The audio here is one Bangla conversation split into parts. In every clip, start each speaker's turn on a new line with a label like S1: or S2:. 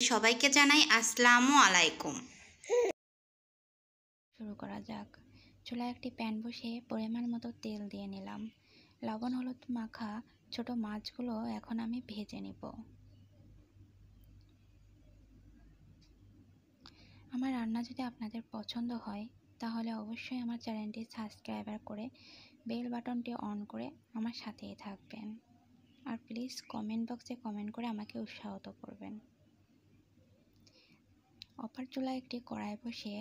S1: সবাইকে জানাই আসসালামু আলাইকুম।
S2: শুরু করা যাক। চুলায় একটি প্যান বসিয়ে পরিমাণ মতো তেল দিয়ে নিলাম। লবণ হলুদ মাখা ছোট মাছগুলো এখন আমি ভেজে নিব। আমার রান্না যদি আপনাদের পছন্দ হয় তাহলে অবশ্যই আমার চ্যানেলটি সাবস্ক্রাইব করে বেল বাটনটি অন করে আমার সাথেই থাকবেন। আর প্লিজ কমেন্ট বক্সে কমেন্ট করে আমাকে উৎসাহিত করবেন। অপর চুলায় একটি কড়াই বসিয়ে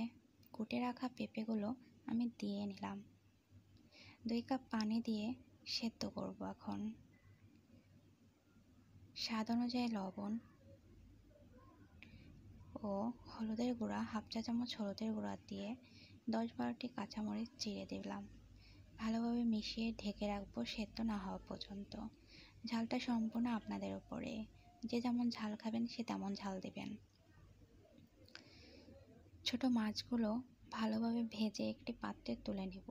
S2: কুটে রাখা পেঁপেগুলো আমি দিয়ে নিলাম। 2 কাপ পানি দিয়ে সেদ্ধ করব। এখন স্বাদ অনুযায়ী লবণ ও হলুদের গুঁড়া হাফ চা চামচ হলুদের গুঁড়া দিয়ে 10-12টি কাঁচামরিচ চিড়ে দিলাম। ভালোভাবে মিশিয়ে ঢেকে রাখবো সেদ্ধ না হওয়া পর্যন্ত। ঝালটা সম্পূর্ণ আপনাদের উপরে, যে যেমন ঝাল খাবেন সে তেমন ঝাল দিবেন। ছোট মাছগুলো ভালোভাবে ভেজে একটি পাত্রে তুলে নিব।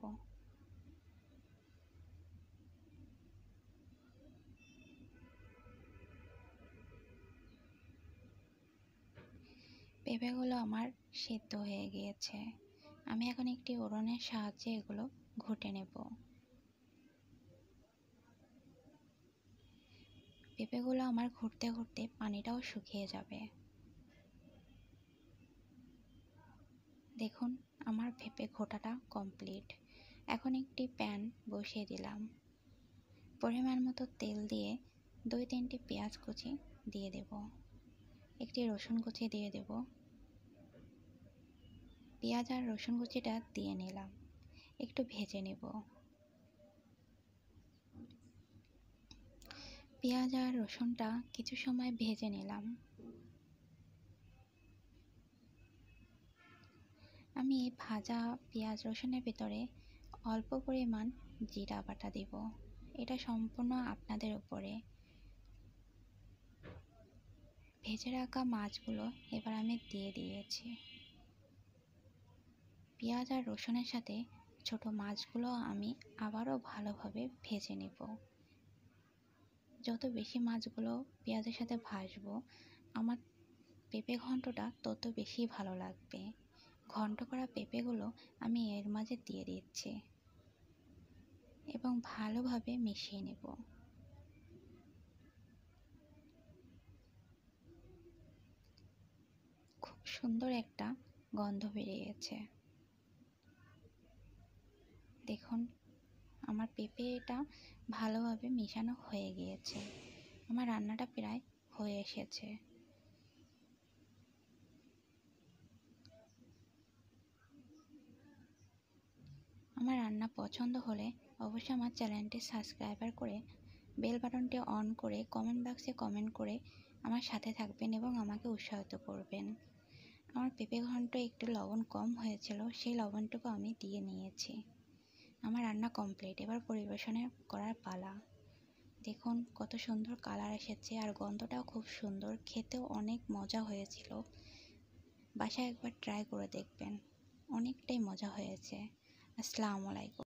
S2: পেঁপেগুলো আমার সেদ্ধ হয়ে গিয়েছে। আমি এখন একটি উড়নের সাহায্যে এগুলো ঘুটে নেব। পেঁপেগুলো আমার ঘুরতে ঘুরতে পানিটাও শুকিয়ে যাবে। দেখুন আমার পেঁপে ঘোটাটা কমপ্লিট। এখন একটি প্যান বসিয়ে দিলাম। পরিমাণ মতো তেল দিয়ে 2-3টি পেঁয়াজ কুচি দিয়ে দেব। একটি রসুন কুচি দিয়ে দেব। পেঁয়াজ আর রসুন কুচিটা দিয়ে নিলাম, একটু ভেজে নেব। পেঁয়াজ আর রসুনটা কিছু সময় ভেজে নিলাম। আমি ভাজা পেঁয়াজ রসুনের ভিতরে অল্প পরিমাণ জিরা বাটা দেব। এটা সম্পূর্ণ আপনাদের উপরে। ভেজে রাখা মাছগুলো এবার আমি দিয়ে দিয়েছি। পেঁয়াজ আর রসুনের সাথে ছোট মাছগুলো আমি আবারও ভালোভাবে ভেজে নেব। যত বেশি মাছগুলো পেঁয়াজের সাথে ভাজবো আমার পেঁপে ঘন্টটা তত বেশি ভালো লাগবে। ঘন্ট করা পেঁপেগুলো আমি এর মাঝে দিয়ে দিচ্ছি এবং ভালোভাবে মিশিয়ে নেব। খুব সুন্দর একটা গন্ধ বেরিয়েছে। দেখুন আমার পেঁপেটা ভালোভাবে মেশানো হয়ে গিয়েছে। আমার রান্নাটা প্রায় হয়ে এসেছে। আমার রান্না পছন্দ হলে অবশ্যই আমার চ্যানেলটি সাবস্ক্রাইব করে বেল বাটনটি অন করে কমেন্ট বক্সে কমেন্ট করে আমার সাথে থাকবেন এবং আমাকে উৎসাহিত করবেন। আমার পেঁপে ঘন্ট একটু লবণ কম হয়েছিল, সেই লবণটুকু আমি দিয়ে নিয়েছি। আমার রান্না কমপ্লিট। এবার পরিবেশনে করার পালা। দেখুন কত সুন্দর কালার এসেছে আর গন্ধটাও খুব সুন্দর, খেতেও অনেক মজা হয়েছিল। বাসায় একবার ট্রাই করে দেখবেন, অনেকটাই মজা হয়েছে। আসসালামু আলাইকুম।